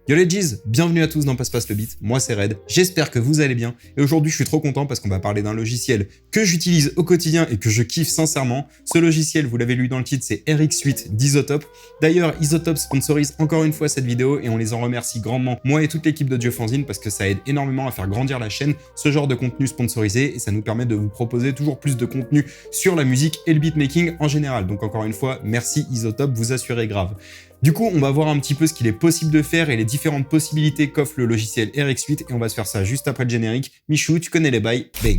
Yo les G's, bienvenue à tous dans Passe le Beat, moi c'est Red, j'espère que vous allez bien, et aujourd'hui je suis trop content parce qu'on va parler d'un logiciel que j'utilise au quotidien et que je kiffe sincèrement. Ce logiciel, vous l'avez lu dans le titre, c'est RX8 d'Isotope. D'ailleurs, Isotope sponsorise encore une fois cette vidéo et on les en remercie grandement, moi et toute l'équipe d'Audiofanzine, parce que ça aide énormément à faire grandir la chaîne, ce genre de contenu sponsorisé, et ça nous permet de vous proposer toujours plus de contenu sur la musique et le beatmaking en général. Donc encore une fois, merci Isotope, vous assurez grave. Du coup, on va voir un petit peu ce qu'il est possible de faire et les différentes possibilités qu'offre le logiciel RX8 et on va se faire ça juste après le générique. Michou, tu connais les bails, bang.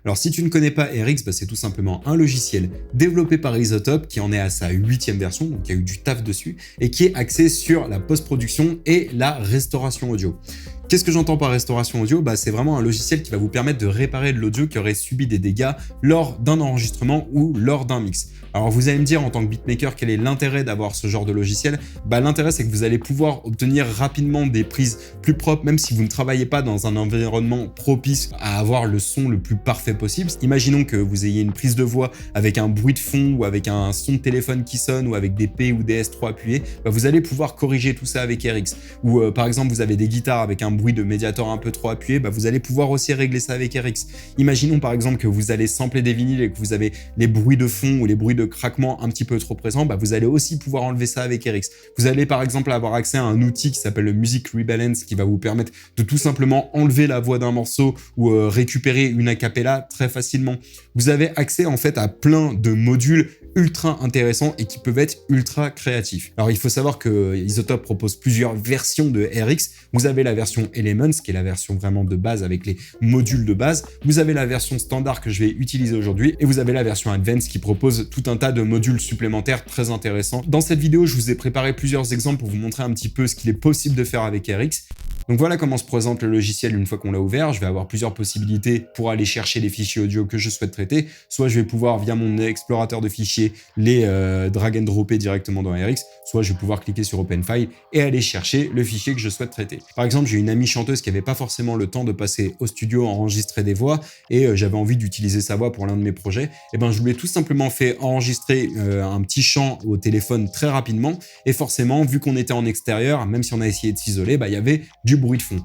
Alors si tu ne connais pas RX, c'est tout simplement un logiciel développé par Isotope qui en est à sa 8e version, donc il y a eu du taf dessus, et qui est axé sur la post-production et la restauration audio. Qu'est-ce que j'entends par restauration audio? C'est vraiment un logiciel qui va vous permettre de réparer de l'audio qui aurait subi des dégâts lors d'un enregistrement ou lors d'un mix. Alors vous allez me dire en tant que beatmaker quel est l'intérêt d'avoir ce genre de logiciel? L'intérêt c'est que vous allez pouvoir obtenir rapidement des prises plus propres même si vous ne travaillez pas dans un environnement propice à avoir le son le plus parfait possible. Imaginons que vous ayez une prise de voix avec un bruit de fond ou avec un son de téléphone qui sonne ou avec des P ou des S3 appuyés, vous allez pouvoir corriger tout ça avec RX. Ou par exemple vous avez des guitares avec un bruit de médiator un peu trop appuyé, vous allez pouvoir aussi régler ça avec RX. Imaginons par exemple que vous allez sampler des vinyles et que vous avez les bruits de fond ou les bruits de craquement un petit peu trop présents, vous allez aussi pouvoir enlever ça avec RX. Vous allez par exemple avoir accès à un outil qui s'appelle le Music Rebalance qui va vous permettre de tout simplement enlever la voix d'un morceau ou récupérer une a cappella très facilement. Vous avez accès en fait à plein de modules ultra intéressants et qui peuvent être ultra créatifs. Alors il faut savoir que Isotope propose plusieurs versions de RX. Vous avez la version Elements qui est la version vraiment de base avec les modules de base. Vous avez la version standard que je vais utiliser aujourd'hui et vous avez la version Advanced qui propose tout un tas de modules supplémentaires très intéressants. Dans cette vidéo, je vous ai préparé plusieurs exemples pour vous montrer un petit peu ce qu'il est possible de faire avec RX. Donc voilà comment se présente le logiciel une fois qu'on l'a ouvert. Je vais avoir plusieurs possibilités pour aller chercher les fichiers audio que je souhaite traiter. Soit je vais pouvoir, via mon explorateur de fichiers, les drag and dropper directement dans RX, soit je vais pouvoir cliquer sur Open File et aller chercher le fichier que je souhaite traiter. Par exemple, j'ai une amie chanteuse qui n'avait pas forcément le temps de passer au studio enregistrer des voix et j'avais envie d'utiliser sa voix pour l'un de mes projets. Je lui ai tout simplement fait enregistrer un petit chant au téléphone très rapidement et forcément, vu qu'on était en extérieur, même si on a essayé de s'isoler, il y avait du bruit de fond.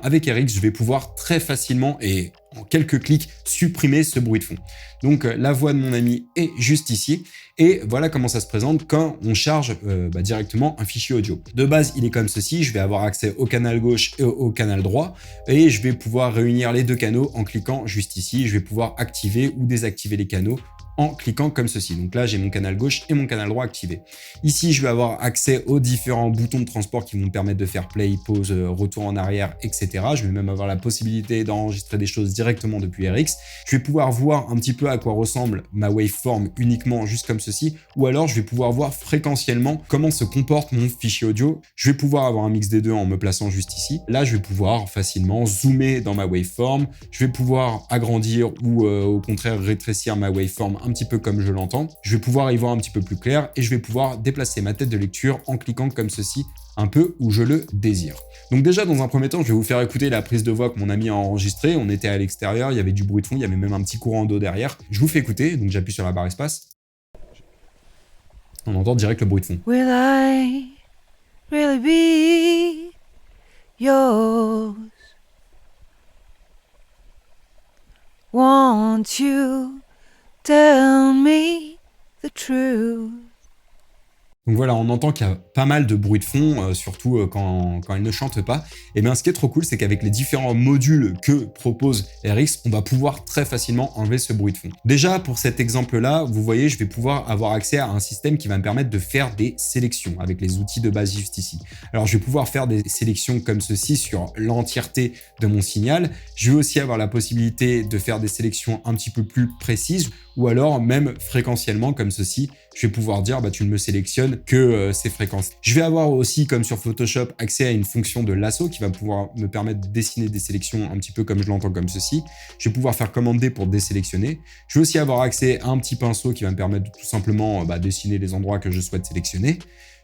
Avec RX, je vais pouvoir très facilement et en quelques clics supprimer ce bruit de fond. Donc la voix de mon ami est juste ici et voilà comment ça se présente quand on charge directement un fichier audio. De base, il est comme ceci, je vais avoir accès au canal gauche et au canal droit et je vais pouvoir réunir les deux canaux en cliquant juste ici. Je vais pouvoir activer ou désactiver les canaux en cliquant comme ceci. Donc là, j'ai mon canal gauche et mon canal droit activé. Ici, je vais avoir accès aux différents boutons de transport qui vont me permettre de faire play, pause, retour en arrière, etc. Je vais même avoir la possibilité d'enregistrer des choses directement depuis RX. Je vais pouvoir voir un petit peu à quoi ressemble ma waveform uniquement juste comme ceci, ou alors je vais pouvoir voir fréquentiellement comment se comporte mon fichier audio. Je vais pouvoir avoir un mix des deux en me plaçant juste ici. Là, je vais pouvoir facilement zoomer dans ma waveform. Je vais pouvoir agrandir ou au contraire rétrécir ma waveform un petit peu comme je l'entends. Je vais pouvoir y voir un petit peu plus clair et je vais pouvoir déplacer ma tête de lecture en cliquant comme ceci un peu où je le désire. Donc déjà, dans un premier temps, je vais vous faire écouter la prise de voix que mon ami a enregistrée. On était à l'extérieur, il y avait du bruit de fond, il y avait même un petit courant d'eau derrière. Je vous fais écouter, donc j'appuie sur la barre espace. On entend direct le bruit de fond. Will I really be yours? Won't you tell me the truth? Donc voilà, on entend qu'il y a pas mal de bruit de fond, surtout quand elle ne chante pas. Ce qui est trop cool, c'est qu'avec les différents modules que propose RX, on va pouvoir très facilement enlever ce bruit de fond. Déjà, pour cet exemple-là, vous voyez, je vais pouvoir avoir accès à un système qui va me permettre de faire des sélections avec les outils de base juste ici. Alors, je vais pouvoir faire des sélections comme ceci sur l'entièreté de mon signal. Je vais aussi avoir la possibilité de faire des sélections un petit peu plus précises ou alors même fréquentiellement comme ceci. Je vais pouvoir dire, tu ne me sélectionnes que ces fréquences. Je vais avoir aussi, comme sur Photoshop, accès à une fonction de lasso qui va pouvoir me permettre de dessiner des sélections un petit peu comme je l'entends comme ceci. Je vais pouvoir faire commande D pour désélectionner. Je vais aussi avoir accès à un petit pinceau qui va me permettre de tout simplement dessiner les endroits que je souhaite sélectionner.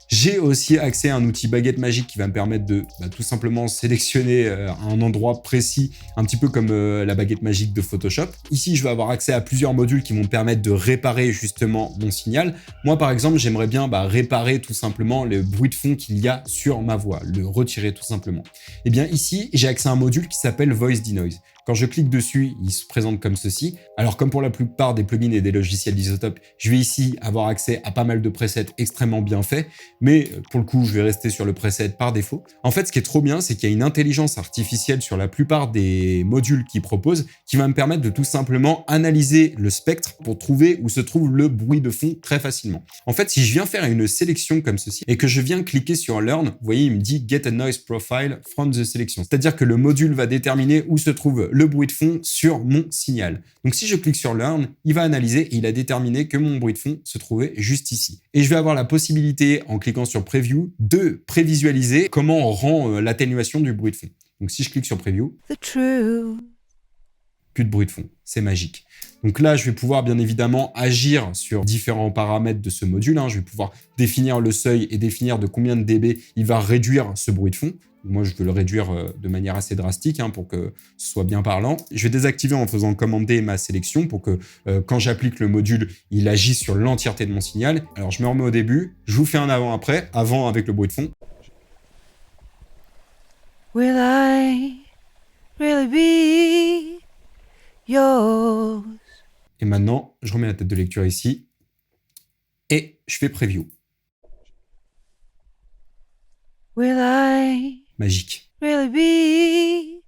J'ai aussi accès à un outil baguette magique qui va me permettre de tout simplement sélectionner un endroit précis, un petit peu comme la baguette magique de Photoshop. Ici, je vais avoir accès à plusieurs modules qui vont me permettre de réparer justement mon signal. Moi, par exemple, j'aimerais bien réparer tout simplement le bruit de fond qu'il y a sur ma voix, le retirer tout simplement. Et bien ici, j'ai accès à un module qui s'appelle Voice Denoise. Quand je clique dessus, il se présente comme ceci. Alors, comme pour la plupart des plugins et des logiciels d'Isotope, je vais ici avoir accès à pas mal de presets extrêmement bien faits, mais pour le coup, je vais rester sur le preset par défaut. En fait, ce qui est trop bien, c'est qu'il y a une intelligence artificielle sur la plupart des modules qu'ils proposent qui va me permettre de tout simplement analyser le spectre pour trouver où se trouve le bruit de fond très facilement. En fait, si je viens faire une sélection comme ceci et que je viens cliquer sur Learn, vous voyez, il me dit Get a Noise Profile from the Selection. C'est-à-dire que le module va déterminer où se trouve le bruit de fond sur mon signal. Donc si je clique sur Learn, il va analyser et il a déterminé que mon bruit de fond se trouvait juste ici. Et je vais avoir la possibilité, en cliquant sur Preview, de prévisualiser comment on rend l'atténuation du bruit de fond. Donc si je clique sur Preview, The truth. plus de bruit de fond, c'est magique. Donc là, je vais pouvoir bien évidemment agir sur différents paramètres de ce module. Je vais pouvoir définir le seuil et définir de combien de dB il va réduire ce bruit de fond. Moi, je veux le réduire de manière assez drastique pour que ce soit bien parlant. Je vais désactiver en faisant commander ma sélection pour que quand j'applique le module, il agisse sur l'entièreté de mon signal. Alors, je me remets au début. Je vous fais un avant-après. Avant avec le bruit de fond. Will I really be yours? Et maintenant, je remets la tête de lecture ici. Et je fais Preview. Will I Magique. really be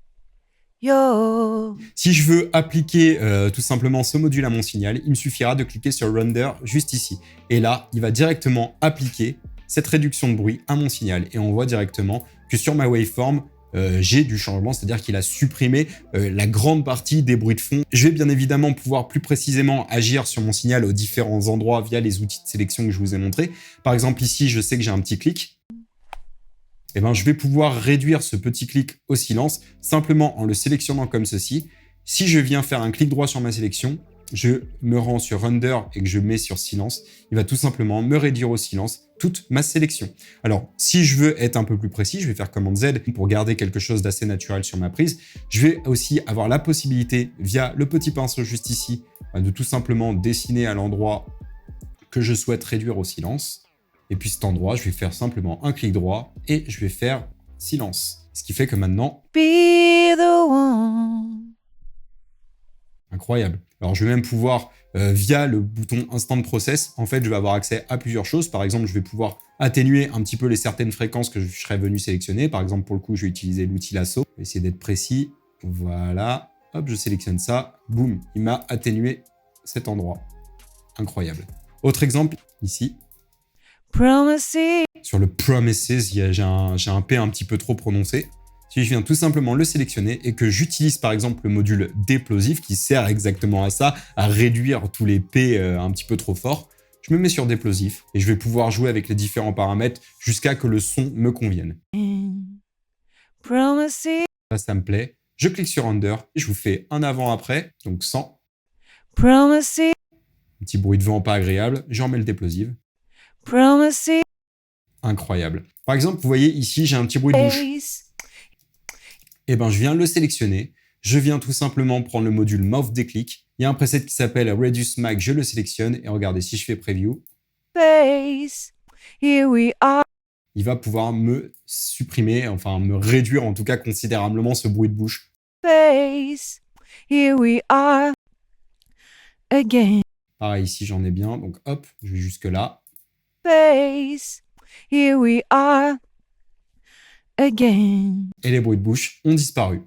yours? Si je veux appliquer tout simplement ce module à mon signal, il me suffira de cliquer sur Render juste ici. Et là, il va directement appliquer cette réduction de bruit à mon signal. Et on voit directement que sur ma waveform, j'ai du changement, c'est-à-dire qu'il a supprimé la grande partie des bruits de fond. Je vais bien évidemment pouvoir plus précisément agir sur mon signal aux différents endroits via les outils de sélection que je vous ai montrés. Par exemple, ici, je sais que j'ai un petit clic. Je vais pouvoir réduire ce petit clic au silence simplement en le sélectionnant comme ceci. Si je viens faire un clic droit sur ma sélection, je me rends sur Render et que je mets sur silence, il va tout simplement me réduire au silence toute ma sélection. Alors, si je veux être un peu plus précis, je vais faire commande Z pour garder quelque chose d'assez naturel sur ma prise. Je vais aussi avoir la possibilité, via le petit pinceau juste ici, de tout simplement dessiner à l'endroit que je souhaite réduire au silence. Et puis cet endroit, je vais faire simplement un clic droit et je vais faire silence. Ce qui fait que maintenant... Be the one. Incroyable. Alors, je vais même pouvoir, via le bouton Instant Process, en fait, je vais avoir accès à plusieurs choses. Par exemple, je vais pouvoir atténuer un petit peu les certaines fréquences que je serais venu sélectionner. Par exemple, pour le coup, je vais utiliser l'outil lasso. Je vais essayer d'être précis. Voilà. Hop, je sélectionne ça. Boum, il m'a atténué cet endroit. Incroyable. Autre exemple, ici. Promises. Sur le Promises, j'ai un P un petit peu trop prononcé. Si je viens tout simplement le sélectionner et que j'utilise par exemple le module Déplosive qui sert exactement à ça, à réduire tous les P un petit peu trop forts, je me mets sur Déplosif et je vais pouvoir jouer avec les différents paramètres jusqu'à que le son me convienne. Promises. Là, ça me plaît. Je clique sur Render et je vous fais un avant-après, donc 100. Promises. Un petit bruit de vent pas agréable. J'en mets le Déplosive. Promises. Incroyable. Par exemple, vous voyez ici, j'ai un petit bruit de bouche. Je viens le sélectionner. Je viens tout simplement prendre le module Mouth Déclic. Il y a un preset qui s'appelle Reduce Mag, je le sélectionne. Et regardez, si je fais Preview, Face. Here we are. il va pouvoir me supprimer, enfin me réduire en tout cas considérablement ce bruit de bouche. Face. Here we are. Again. Pareil, ici j'en ai bien. Donc hop, je vais jusque là. Face. Here we are. Again. Et les bruits de bouche ont disparu.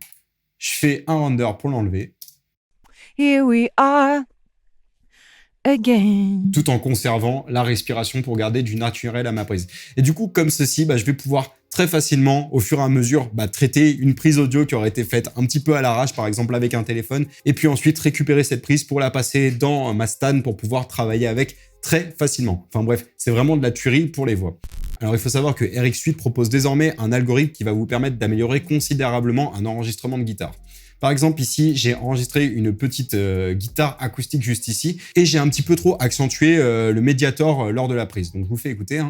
Je fais un render pour l'enlever. Here we are. Again. Tout en conservant la respiration pour garder du naturel à ma prise. Et du coup, comme ceci, je vais pouvoir très facilement, au fur et à mesure, traiter une prise audio qui aurait été faite un petit peu à l'arrache, par exemple avec un téléphone, et puis ensuite récupérer cette prise pour la passer dans ma Stan pour pouvoir travailler avec très facilement. Enfin bref, c'est vraiment de la tuerie pour les voix. Alors il faut savoir que RX8 propose désormais un algorithme qui va vous permettre d'améliorer considérablement un enregistrement de guitare. Par exemple, ici, j'ai enregistré une petite guitare acoustique juste ici et j'ai un petit peu trop accentué le médiator lors de la prise. Donc, je vous fais écouter.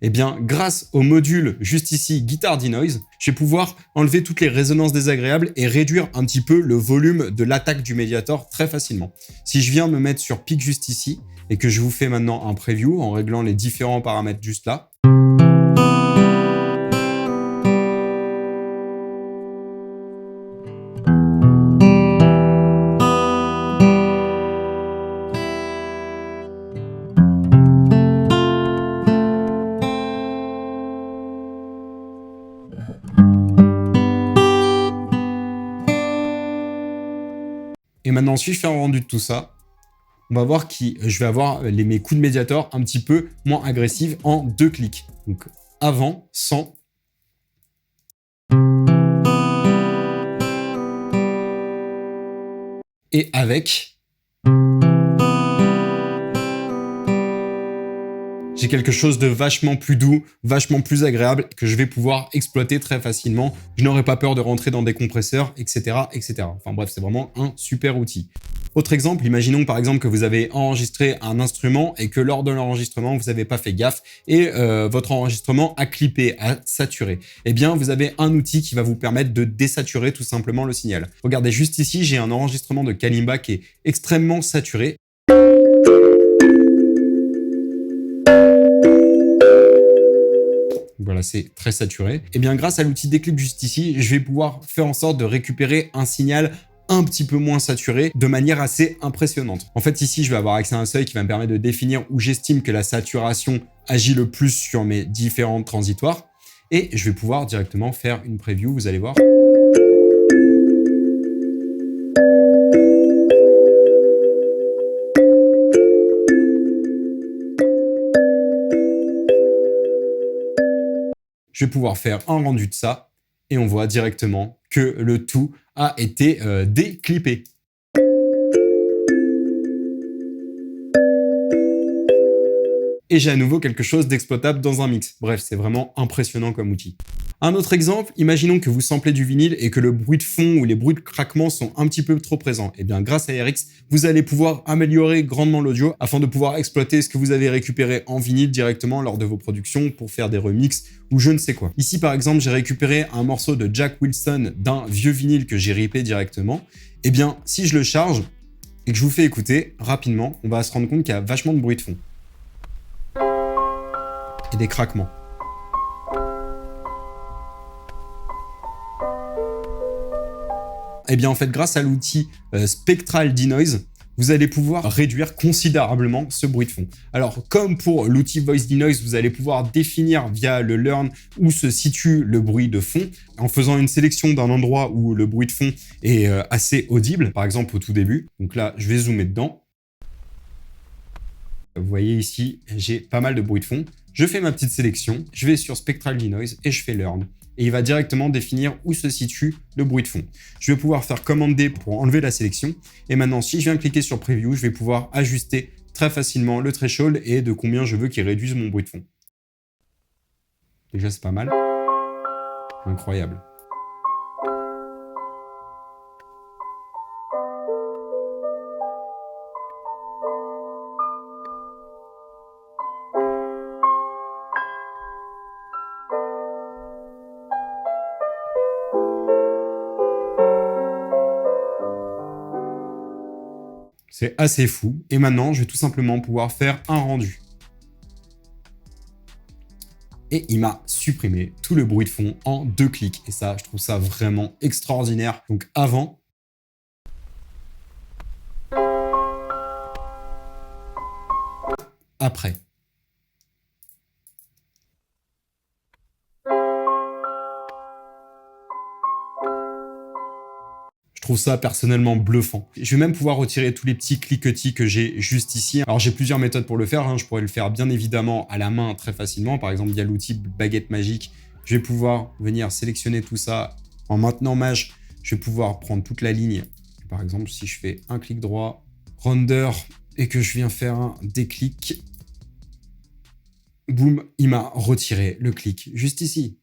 Eh bien, grâce au module juste ici, Guitar Denoise, je vais pouvoir enlever toutes les résonances désagréables et réduire un petit peu le volume de l'attaque du médiator très facilement. Si je viens me mettre sur pic juste ici et que je vous fais maintenant un preview en réglant les différents paramètres juste là, et maintenant, si je fais un rendu de tout ça, on va voir que je vais avoir mes coups de médiator un petit peu moins agressifs en 2 clics. Donc avant, sans. Et avec. J'ai quelque chose de vachement plus doux, vachement plus agréable que je vais pouvoir exploiter très facilement. Je n'aurai pas peur de rentrer dans des compresseurs, etc., etc. Enfin bref, c'est vraiment un super outil. Autre exemple, imaginons par exemple que vous avez enregistré un instrument et que lors de l'enregistrement, vous n'avez pas fait gaffe et votre enregistrement a clippé, a saturé. Eh bien, vous avez un outil qui va vous permettre de désaturer tout simplement le signal. Regardez juste ici, j'ai un enregistrement de Kalimba qui est extrêmement saturé. Voilà, c'est très saturé. Et bien, grâce à l'outil Déclip juste ici, je vais pouvoir faire en sorte de récupérer un signal un petit peu moins saturé de manière assez impressionnante. En fait, ici, je vais avoir accès à un seuil qui va me permettre de définir où j'estime que la saturation agit le plus sur mes différents transitoires. Et je vais pouvoir directement faire une preview, vous allez voir. Je vais pouvoir faire un rendu de ça et on voit directement que le tout a été déclippé. Et j'ai à nouveau quelque chose d'exploitable dans un mix. Bref, c'est vraiment impressionnant comme outil. Un autre exemple, imaginons que vous samplez du vinyle et que le bruit de fond ou les bruits de craquement sont un petit peu trop présents. Et bien, grâce à RX, vous allez pouvoir améliorer grandement l'audio afin de pouvoir exploiter ce que vous avez récupéré en vinyle directement lors de vos productions pour faire des remixes ou je ne sais quoi. Ici, par exemple, j'ai récupéré un morceau de Jack Wilson d'un vieux vinyle que j'ai ripé directement. Et bien, si je le charge et que je vous fais écouter rapidement, on va se rendre compte qu'il y a vachement de bruit de fond. Et des craquements. Et bien en fait, grâce à l'outil Spectral Denoise, vous allez pouvoir réduire considérablement ce bruit de fond. Alors, comme pour l'outil Voice Denoise, vous allez pouvoir définir via le Learn où se situe le bruit de fond, en faisant une sélection d'un endroit où le bruit de fond est assez audible, par exemple au tout début. Donc là, je vais zoomer dedans. Vous voyez ici, j'ai pas mal de bruit de fond. Je fais ma petite sélection, je vais sur Spectral Denoise et je fais Learn. Et il va directement définir où se situe le bruit de fond. Je vais pouvoir faire Command D pour enlever la sélection. Et maintenant, si je viens cliquer sur Preview, je vais pouvoir ajuster très facilement le threshold et de combien je veux qu'il réduise mon bruit de fond. Déjà, c'est pas mal. Incroyable. C'est assez fou. Et maintenant, je vais tout simplement pouvoir faire un rendu. Et il m'a supprimé tout le bruit de fond en 2 clics. Et ça, je trouve ça vraiment extraordinaire. Donc avant. Après. Je trouve ça personnellement bluffant. Je vais même pouvoir retirer tous les petits cliquetis que j'ai juste ici. Alors j'ai plusieurs méthodes pour le faire. Je pourrais le faire bien évidemment à la main très facilement. Par exemple, via l'outil baguette magique, je vais pouvoir venir sélectionner tout ça. En maintenant Maj, je vais pouvoir prendre toute la ligne. Par exemple, si je fais un clic droit, render, et que je viens faire un déclic, boum, il m'a retiré le clic juste ici.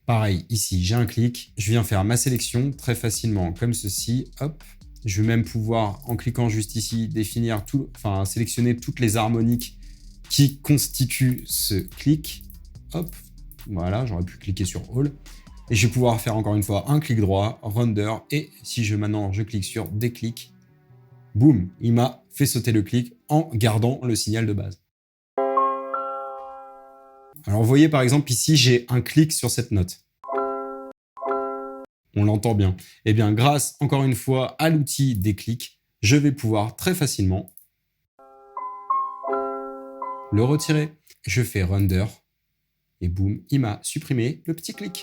Pareil, ici, j'ai un clic, je viens faire ma sélection très facilement, comme ceci, hop. Je vais même pouvoir, en cliquant juste ici, définir tout, enfin, sélectionner toutes les harmoniques qui constitue ce clic. Hop, voilà, j'aurais pu cliquer sur All. Et je vais pouvoir faire encore une fois un clic droit, Render, et si maintenant je clique sur Déclic, boum, il m'a fait sauter le clic en gardant le signal de base. Alors vous voyez par exemple ici, j'ai un clic sur cette note. On l'entend bien. Eh bien, grâce encore une fois à l'outil Déclic, je vais pouvoir très facilement le retirer. Je fais Render, et boum, il m'a supprimé le petit clic.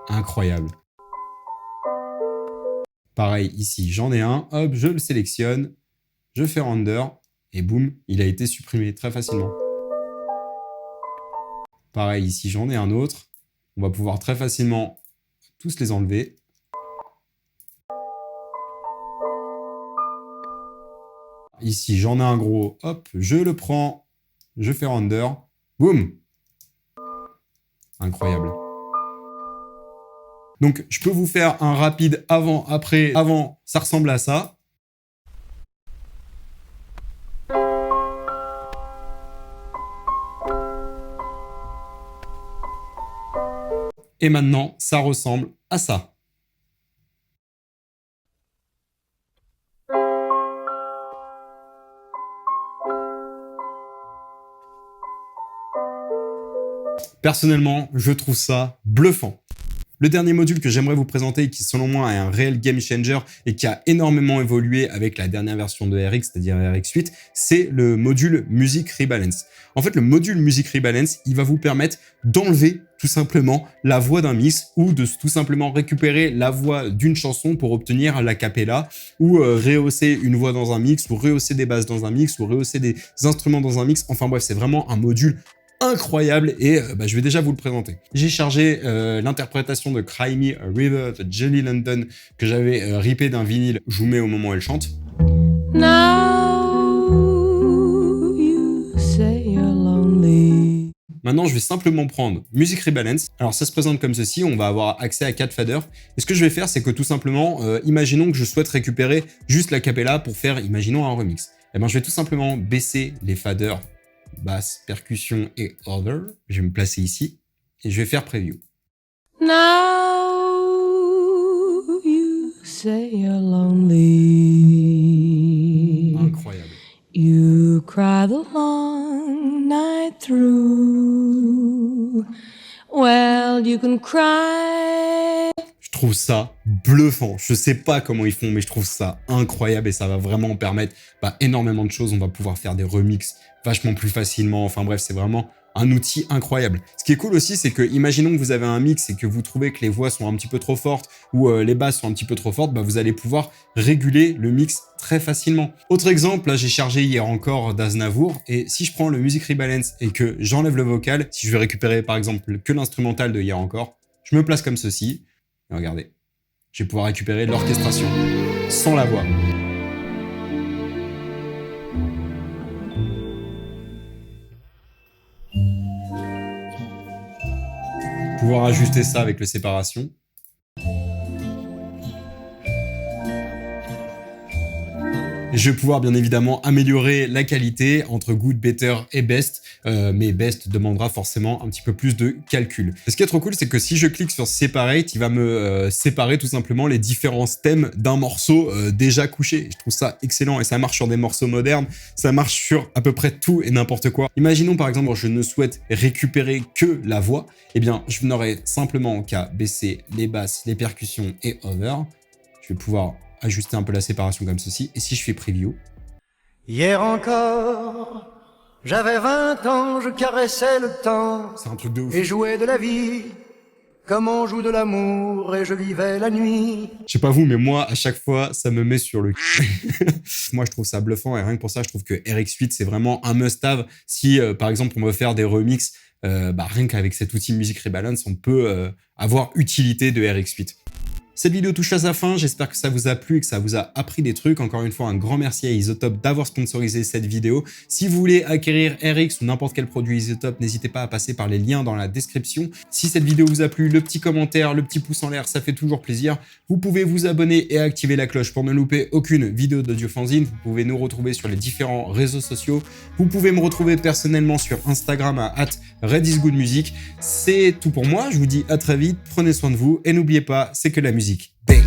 Incroyable. Pareil, ici, j'en ai un. Hop, je le sélectionne. Je fais Render. Et boum, il a été supprimé très facilement. Pareil, ici, j'en ai un autre. On va pouvoir très facilement tous les enlever. Ici, j'en ai un gros. Hop, je le prends. Je fais Render. Boum. Incroyable. Donc, je peux vous faire un rapide avant, après. Avant, ça ressemble à ça. Et maintenant, ça ressemble à ça. Personnellement, je trouve ça bluffant. Le dernier module que j'aimerais vous présenter, qui selon moi est un réel game changer et qui a énormément évolué avec la dernière version de RX, c'est-à-dire RX8, c'est le module Music Rebalance. En fait, le module Music Rebalance, il va vous permettre d'enlever tout simplement la voix d'un mix ou de tout simplement récupérer la voix d'une chanson pour obtenir l'a cappella ou rehausser une voix dans un mix ou rehausser des basses dans un mix ou rehausser des instruments dans un mix. Enfin bref, c'est vraiment un module incroyable et je vais déjà vous le présenter. J'ai chargé l'interprétation de Cry Me a River de Jelly London que j'avais rippé d'un vinyle. Je vous mets au moment où elle chante. Now you say you're lonely. Maintenant, je vais simplement prendre Music Rebalance. Alors, ça se présente comme ceci. On va avoir accès à 4 faders. Et ce que je vais faire, c'est que tout simplement, imaginons que je souhaite récupérer juste la cappella pour faire, imaginons, un remix. Eh ben, je vais tout simplement baisser les faders basse, percussion et other. Je vais me placer ici et je vais faire preview. Now you say you're lonely. Incroyable. You cry the long night through. Well, you can cry. Je trouve ça bluffant. Je sais pas comment ils font, mais je trouve ça incroyable et ça va vraiment permettre énormément de choses. On va pouvoir faire des remixes vachement plus facilement. Enfin bref, c'est vraiment un outil incroyable. Ce qui est cool aussi, c'est que imaginons que vous avez un mix et que vous trouvez que les voix sont un petit peu trop fortes ou les basses sont un petit peu trop fortes, vous allez pouvoir réguler le mix très facilement. Autre exemple, là j'ai chargé hier encore d'Aznavour et si je prends le Music Rebalance et que j'enlève le vocal, si je vais récupérer par exemple que l'instrumental de hier encore, je me place comme ceci. Et regardez, je vais pouvoir récupérer l'orchestration sans la voix. Pouvoir ajuster ça avec le séparation. Et je vais pouvoir bien évidemment améliorer la qualité entre good, better et best, mais best demandera forcément un petit peu plus de calcul. Et ce qui est trop cool, c'est que si je clique sur separate, il va me séparer tout simplement les différents thèmes d'un morceau déjà couché. Je trouve ça excellent et ça marche sur des morceaux modernes, ça marche sur à peu près tout et n'importe quoi. Imaginons par exemple, je ne souhaite récupérer que la voix, eh bien je n'aurai simplement qu'à baisser les basses, les percussions et over. Je vais pouvoir ajuster un peu la séparation comme ceci. Et si je fais preview. Hier encore, j'avais 20 ans, je caressais le temps. C'est un truc de ouf. Et jouais de la vie, comme on joue de l'amour, et je vivais la nuit. Je sais pas vous, mais moi, à chaque fois, ça me met sur le Moi, je trouve ça bluffant. Et rien que pour ça, je trouve que RX8, c'est vraiment un must-have. Si, par exemple, on veut faire des remixes, rien qu'avec cet outil Music Rebalance, on peut avoir utilité de RX8. Cette vidéo touche à sa fin, j'espère que ça vous a plu et que ça vous a appris des trucs. Encore une fois, un grand merci à Isotope d'avoir sponsorisé cette vidéo. Si vous voulez acquérir RX ou n'importe quel produit Isotope, n'hésitez pas à passer par les liens dans la description. Si cette vidéo vous a plu, le petit commentaire, le petit pouce en l'air, ça fait toujours plaisir. Vous pouvez vous abonner et activer la cloche pour ne louper aucune vidéo d'Audiofanzine. Vous pouvez nous retrouver sur les différents réseaux sociaux. Vous pouvez me retrouver personnellement sur Instagram à @redisgoodmusic. C'est tout pour moi, je vous dis à très vite, prenez soin de vous et n'oubliez pas, c'est que la musique. Bang.